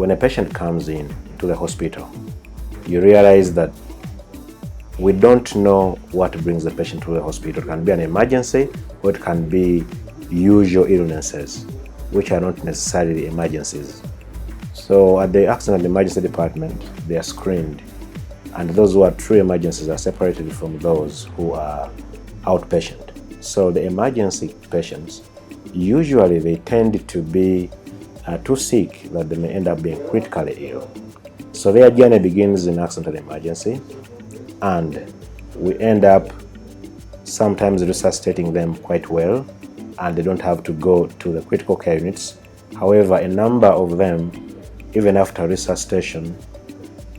when a patient comes in to the hospital, you realize that we don't know what brings the patient to the hospital. It can be an emergency, or it can be usual illnesses, which are not necessarily emergencies. So at the accident and emergency department, they are screened, and those who are true emergencies are separated from those who are outpatient. So the emergency patients, usually they tend to be too sick that they may end up being critically ill. So their journey begins in accident and emergency, and we end up sometimes resuscitating them quite well, and they don't have to go to the critical care units. However, a number of them, even after resuscitation,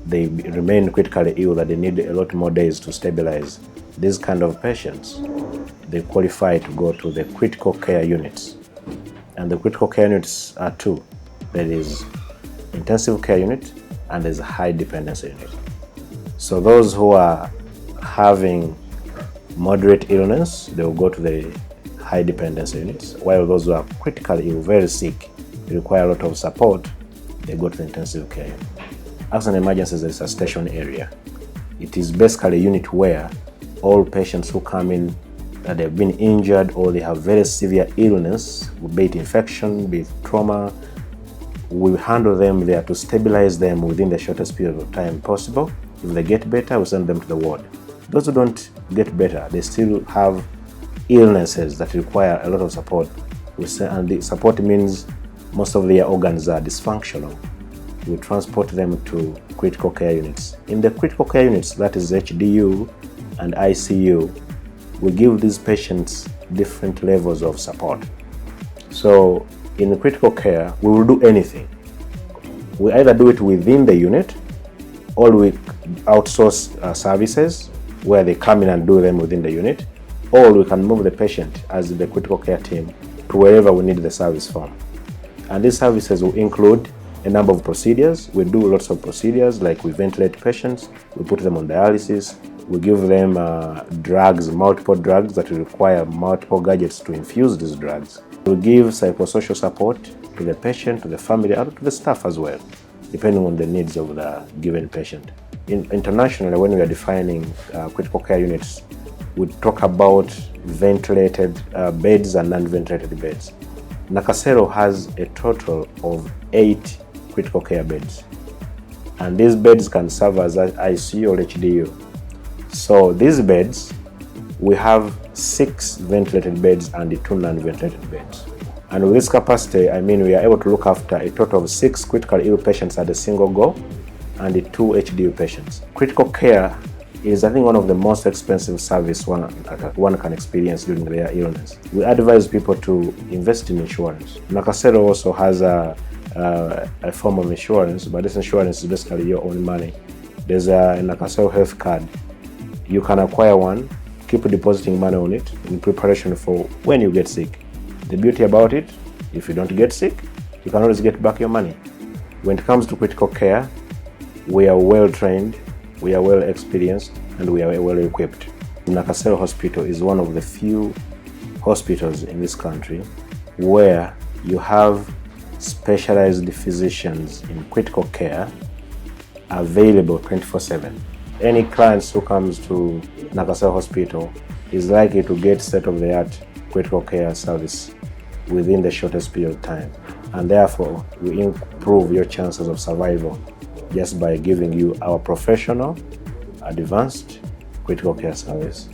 they remain critically ill that they need a lot more days to stabilize. These kind of patients, they qualify to go to the critical care units. And the critical care units are two. There is intensive care unit and there's a high dependency unit. So those who are having moderate illness, they will go to the high dependency units, while those who are critically ill, very sick, require a lot of support, they go to the intensive care unit. Accident emergency is a resuscitation area. It is basically a unit where all patients who come in that they've been injured or they have very severe illness, be it infection, be it trauma, we handle them there to stabilize them within the shortest period of time possible. If they get better, we send them to the ward. Those who don't get better, they still have illnesses that require a lot of support. And the support means most of their organs are dysfunctional. We transport them to critical care units. In the critical care units, that is HDU and ICU, we give these patients different levels of support. So in critical care, we will do anything. We either do it within the unit, or we outsource services where they come in and do them within the unit, or we can move the patient as the critical care team to wherever we need the service from. And these services will include a number of procedures. We do lots of procedures, like we ventilate patients, we put them on dialysis, we give them drugs, multiple drugs that require multiple gadgets to infuse these drugs. We give psychosocial support to the patient, to the family, and to the staff as well, depending on the needs of the given patient. Internationally, when we are defining critical care units, we talk about ventilated beds and non-ventilated beds. Nakasero has a total of 8 critical care beds, and these beds can serve as ICU or HDU. So these beds, we have 6 ventilated beds and 2 non-ventilated beds. And with this capacity, I mean we are able to look after a total of 6 critically ill patients at a single go and 2 HDU patients. Critical care is, I think, one of the most expensive service one can experience during their illness. We advise people to invest in insurance. Nakasero also has a form of insurance, but this insurance is basically your own money. There's a Nakasero health card. You can acquire one, keep depositing money on it in preparation for when you get sick. The beauty about it, if you don't get sick, you can always get back your money. When it comes to critical care, we are well trained, we are well experienced, and we are well equipped. Nakasero Hospital is one of the few hospitals in this country where you have specialized physicians in critical care available 24/7. Any clients who comes to Nakasero Hospital is likely to get state-of-the-art critical care service within the shortest period of time. And therefore, we improve your chances of survival just by giving you our professional, advanced critical care service.